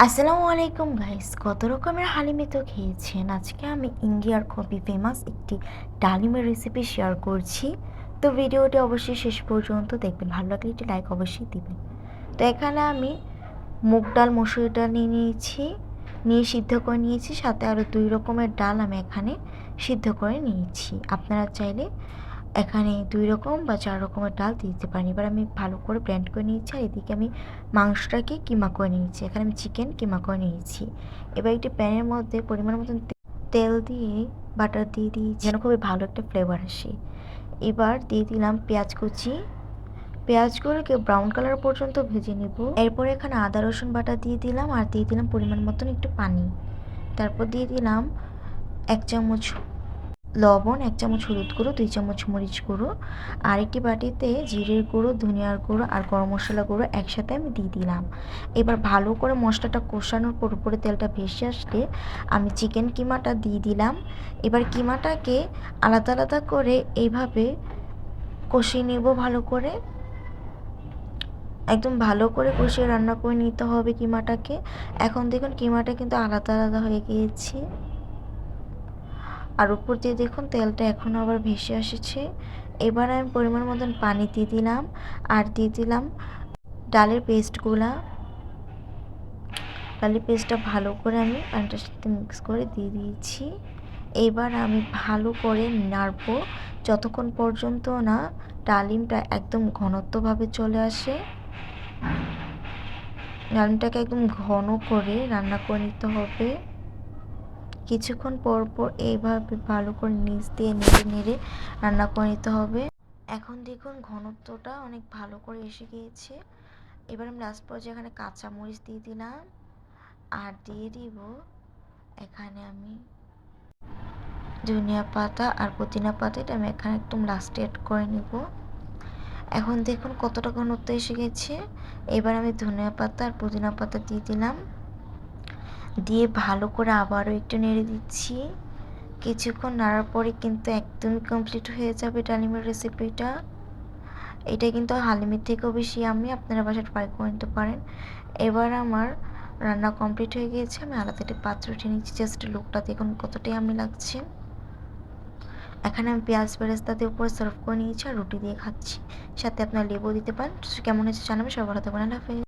আসসালামু আলাইকুম গাইস, কত রকমের হালিমে তো খেয়েছেন। আজকে আমি ইন্ডিয়ার খুবই ফেমাস একটি ডালিমের রেসিপি শেয়ার করছি। তো ভিডিওটি অবশ্যই শেষ পর্যন্ত দেখবেন, ভালো লাগলে একটি লাইক অবশ্যই দিবেন। তো এখানে আমি মুগ ডাল, মসুর ডাল নিয়ে সিদ্ধ করে নিয়েছি, সাথে আরও 2 রকমের ডাল আমি এখানে সিদ্ধ করে নিয়েছি। আপনারা চাইলে এখানে 2 রকম বা 4 রকমের ডাল দিতে পারেন। এবার আমি ভালো করে ব্লেন্ড করে নিয়েছি, আর এদিকে আমি মাংসটাকে কিমা করে নিয়েছি। এখানে আমি চিকেন কিমা করে নিয়েছি। এবার একটি প্যানের মধ্যে পরিমাণ মতন তেল দিয়ে বাটার দিয়ে দিয়েছি, যেন খুবই ভালো একটা ফ্লেভার আসে। এবার দিয়ে দিলাম পেঁয়াজ কুচি। পেঁয়াজগুলোকে ব্রাউন কালার পর্যন্ত ভেজে নেব। এরপর এখানে আদা রসুন বাটা দিয়ে দিলাম, আর দিয়ে দিলাম পরিমাণ মতন একটু পানি। তারপর দিয়ে দিলাম 1 চামচ লবণ, 1 চামচ হলুদ গুঁড়ো, 2 চামচ মরিচ গুঁড়ো, আর একটি বাটিতে জিরের গুঁড়ো, ধনিয়ার গুঁড়ো আর গরম মশলা গুঁড়ো একসাথে আমি দিয়ে দিলাম। এবার ভালো করে মশলাটা কষানোর পর উপরে তেলটা ভেসে আসলে আমি চিকেন কিমাটা দিয়ে দিলাম। এবার কিমাটাকে আলাদা আলাদা করে এইভাবে কষিয়ে নেব ভালো করে, একদম ভালো করে কষিয়ে রান্না করে নিতে হবে কিমাটাকে। এখন দেখুন কিমাটা কিন্তু আলাদা আলাদা হয়ে গিয়েছে, আর উপর দিয়ে দেখুন তেলটা এখনও আবার ভেসে এসেছে। এবার আমি পরিমাণ মতন পানি দিয়ে দিলাম, আর দিয়ে দিলাম ডালের পেস্টগুলা। ডালের পেস্টটা ভালো করে আমি পানিটার সাথে মিক্স করে দিয়ে দিয়েছি। এবার আমি ভালো করে নাড়বো যতক্ষণ পর্যন্ত না ডালিমটা একদম ঘনত্বভাবে চলে আসে। ডালিমটাকে একদম ঘন করে রান্না করে নিতে হবে। কিছুক্ষণ পর পর এইভাবে ভালো করে নিচ দিয়ে নেড়ে নেড়ে রান্না করে নিতে হবে। এখন দেখুন ঘনত্বটা অনেক ভালো করে এসে গিয়েছে। এবার আমি লাস্ট পর্যায়ে এখানে কাঁচামরিচ দিয়ে দিলাম, আর দিয়ে দিব এখানে আমি ধনিয়া পাতা আর পুদিনা পাতা। এটা আমি এখানে একদম লাস্টে অ্যাড করে নিব। এখন দেখুন কতটা ঘনত্ব এসে গেছে। এবার আমি ধনিয়া পাতা আর পুদিনা পাতা দিয়ে দিলাম, দিয়ে ভালো করে আবারও একটু নেড়ে দিচ্ছি। কিছুক্ষণ নাড়ার পরে কিন্তু একদমই কমপ্লিট হয়ে যাবে ডালিমের রেসিপিটা। এটা কিন্তু হালিমের থেকেও বেশি আমি, আপনারা বাসায় ট্রাই করে নিতে পারেন। এবার আমার রান্না কমপ্লিট হয়ে গিয়েছে, আমি আলাদা একটা পাত্র উঠিয়ে নিচ্ছি। জাস্ট লুকটা দেখুন কতটাই আমি লাগছে। এখানে আমি পেঁয়াজ বেরেস্তা দিয়ে উপরে সার্ভ করে নিয়েছি, আর রুটি দিয়ে খাচ্ছি। সাথে আপনারা লেবু দিতে পারেন। কেমন হয়েছে জানাবেন। সবাই ভালো থাকবেন। আল্লাহ হাফেজ।